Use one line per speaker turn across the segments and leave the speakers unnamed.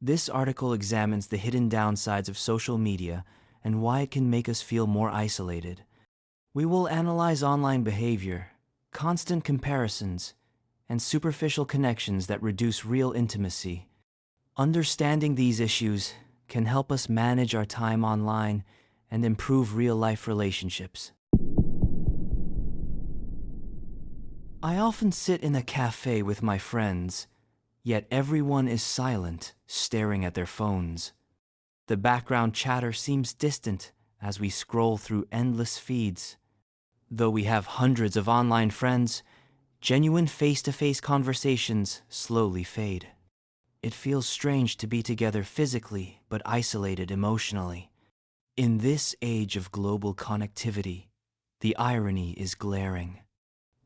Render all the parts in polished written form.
This article examines the hidden downsides of social media and why it can make us feel more isolated. We will analyze online behavior, constant comparisons, and superficial connections that reduce real intimacy. Understanding these issues can help us manage our time online and improve real-life relationships. I often sit in a cafe with my friends, yet everyone is silent, staring at their phones. The background chatter seems distant as we scroll through endless feeds. Though we have hundreds of online friends, genuine face-to-face conversations slowly fade. It feels strange to be together physically but isolated emotionally. In this age of global connectivity, the irony is glaring.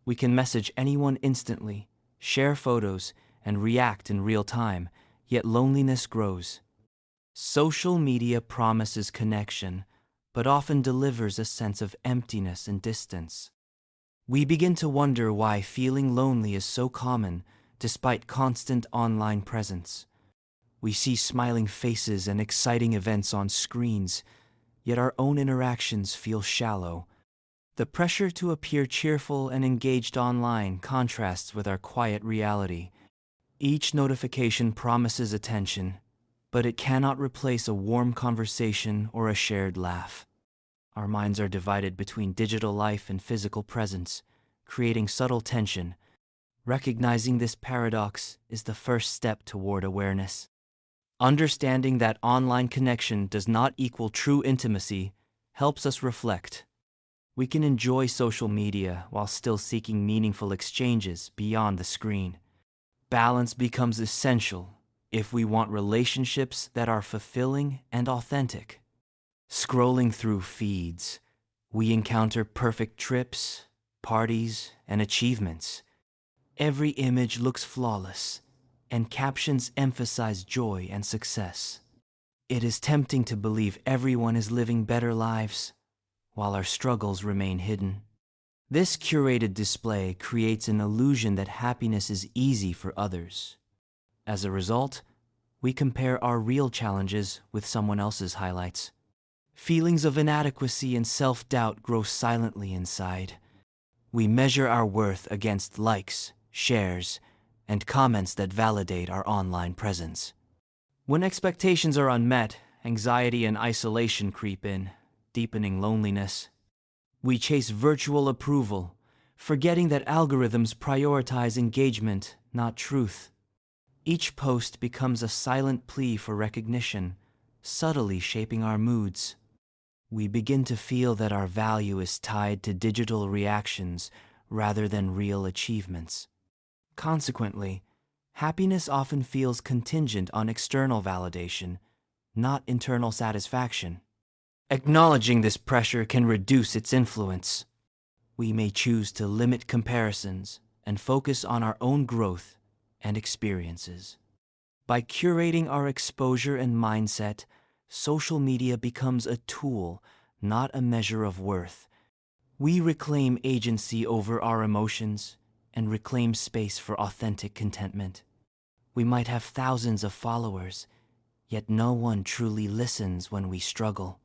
We can message anyone instantly, share photos, and react in real time, yet loneliness grows. Social media promises connection, but often delivers a sense of emptiness and distance. We begin to wonder why feeling lonely is so common despite constant online presence. We see smiling faces and exciting events on screens, yet our own interactions feel shallow. The pressure to appear cheerful and engaged online contrasts with our quiet reality. Each notification promises attention, but it cannot replace a warm conversation or a shared laugh. Our minds are divided between digital life and physical presence, creating subtle tension. Recognizing this paradox is the first step toward awareness. Understanding that online connection does not equal true intimacy helps us reflect. We can enjoy social media while still seeking meaningful exchanges beyond the screen. Balance becomes essential if we want relationships that are fulfilling and authentic. Scrolling through feeds, we encounter perfect trips, parties, and achievements. Every image looks flawless, and captions emphasize joy and success. It is tempting to believe everyone is living better lives, while our struggles remain hidden. This curated display creates an illusion that happiness is easy for others. As a result, we compare our real challenges with someone else's highlights. Feelings of inadequacy and self-doubt grow silently inside. We measure our worth against likes, shares, and comments that validate our online presence. When expectations are unmet, anxiety and isolation creep in, deepening loneliness. We chase virtual approval, forgetting that algorithms prioritize engagement, not truth. Each post becomes a silent plea for recognition, subtly shaping our moods. We begin to feel that our value is tied to digital reactions rather than real achievements. Consequently, happiness often feels contingent on external validation, not internal satisfaction. Acknowledging this pressure can reduce its influence. We may choose to limit comparisons and focus on our own growth and experiences. By curating our exposure and mindset, social media becomes a tool, not a measure of worth. We reclaim agency over our emotions and reclaim space for authentic contentment. We might have thousands of followers, yet no one truly listens when we struggle.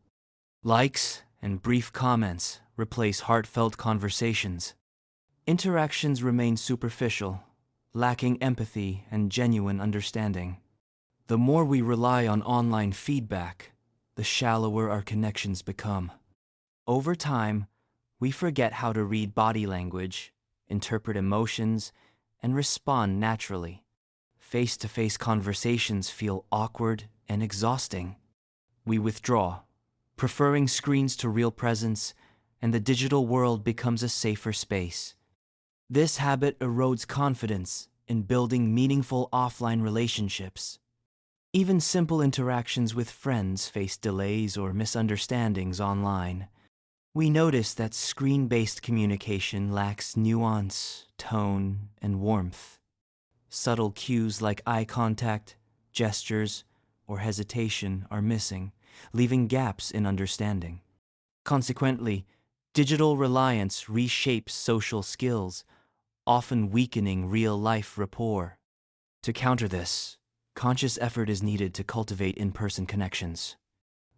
Likes and brief comments replace heartfelt conversations. Interactions remain superficial, lacking empathy and genuine understanding. The more we rely on online feedback, the shallower our connections become. Over time, we forget how to read body language, interpret emotions, and respond naturally. Face-to-face conversations feel awkward and exhausting. We withdraw, preferring screens to real presence, and the digital world becomes a safer space. This habit erodes confidence in building meaningful offline relationships. Even simple interactions with friends face delays or misunderstandings online. We notice that screen-based communication lacks nuance, tone, and warmth. Subtle cues like eye contact, gestures, or hesitation are missing, leaving gaps in understanding. Consequently, digital reliance reshapes social skills, often weakening real-life rapport. To counter this, conscious effort is needed to cultivate in-person connections.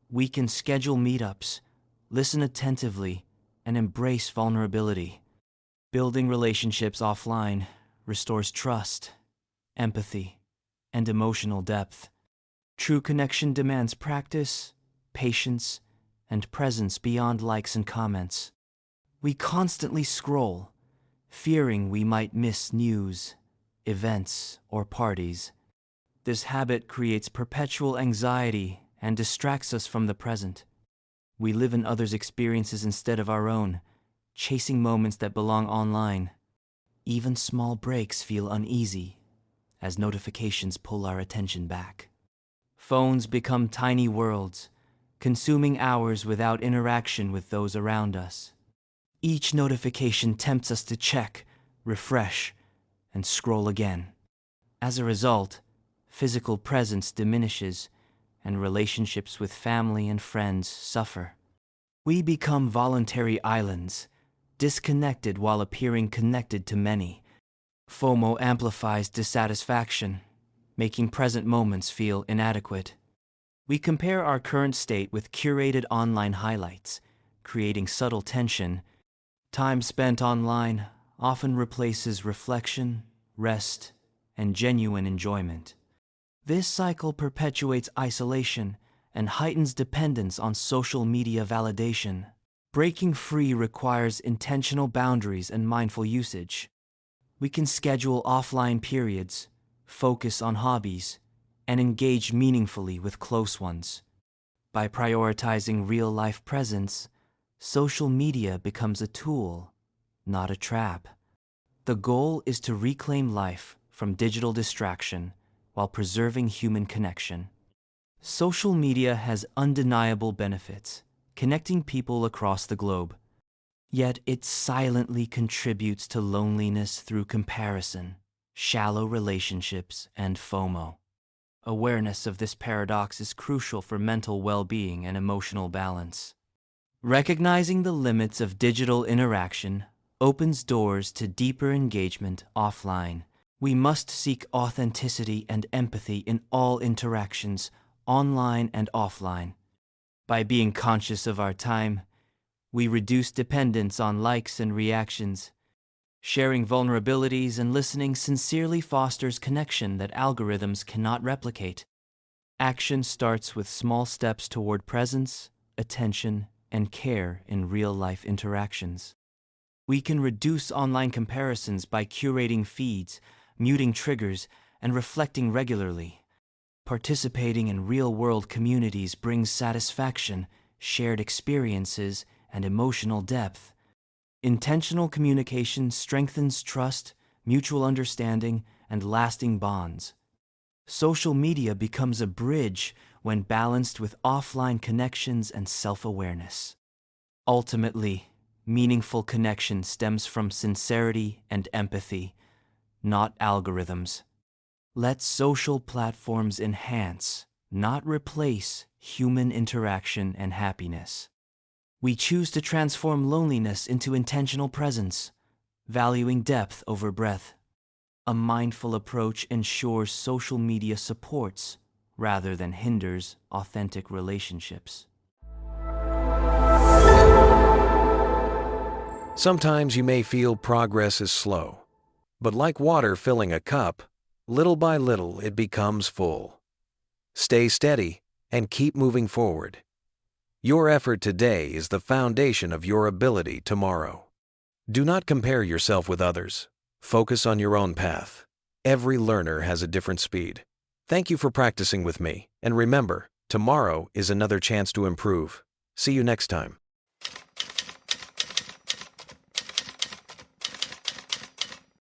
We can schedule meetups, listen attentively, and embrace vulnerability. Building relationships offline restores trust, empathy, and emotional depth. True connection demands practice, patience, and presence beyond likes and comments. We constantly scroll, fearing we might miss news, events, or parties. This habit creates perpetual anxiety and distracts us from the present. We live in others' experiences instead of our own, chasing moments that belong online. Even small breaks feel uneasy, as notifications pull our attention back. Phones become tiny worlds, consuming hours without interaction with those around us. Each notification tempts us to check, refresh, and scroll again. As a result, physical presence diminishes, and relationships with family and friends suffer. We become voluntary islands, disconnected while appearing connected to many. FOMO amplifies dissatisfaction, making present moments feel inadequate. We compare our current state with curated online highlights, creating subtle tension. Time spent online often replaces reflection, rest, and genuine enjoyment. This cycle perpetuates isolation and heightens dependence on social media validation. Breaking free requires intentional boundaries and mindful usage. We can schedule offline periods, focus on hobbies, and engage meaningfully with close ones. By prioritizing real-life presence, social media becomes a tool, not a trap. The goal is to reclaim life from digital distraction while preserving human connection. Social media has undeniable benefits, connecting people across the globe. Yet it silently contributes to loneliness through comparison, shallow relationships, and FOMO. Awareness of this paradox is crucial for mental well-being and emotional balance. Recognizing the limits of digital interaction opens doors to deeper engagement offline. We must seek authenticity and empathy in all interactions, online and offline. By being conscious of our time, we reduce dependence on likes and reactions. Sharing vulnerabilities and listening sincerely fosters connection that algorithms cannot replicate. Action starts with small steps toward presence, attention, and care in real-life interactions. We can reduce online comparisons by curating feeds, muting triggers, and reflecting regularly. Participating in real-world communities brings satisfaction, shared experiences, and emotional depth. Intentional communication strengthens trust, mutual understanding, and lasting bonds. Social media becomes a bridge when balanced with offline connections and self-awareness. Ultimately, meaningful connection stems from sincerity and empathy, not algorithms. Let social platforms enhance, not replace, human interaction and happiness. We choose to transform loneliness into intentional presence, valuing depth over breadth. A mindful approach ensures social media supports, rather than hinders, authentic relationships.
Sometimes you may feel progress is slow, but like water filling a cup, little by little it becomes full. Stay steady and keep moving forward. Your effort today is the foundation of your ability tomorrow. Do not compare yourself with others. Focus on your own path. Every learner has a different speed. Thank you for practicing with me, and remember, tomorrow is another chance to improve. See you next time.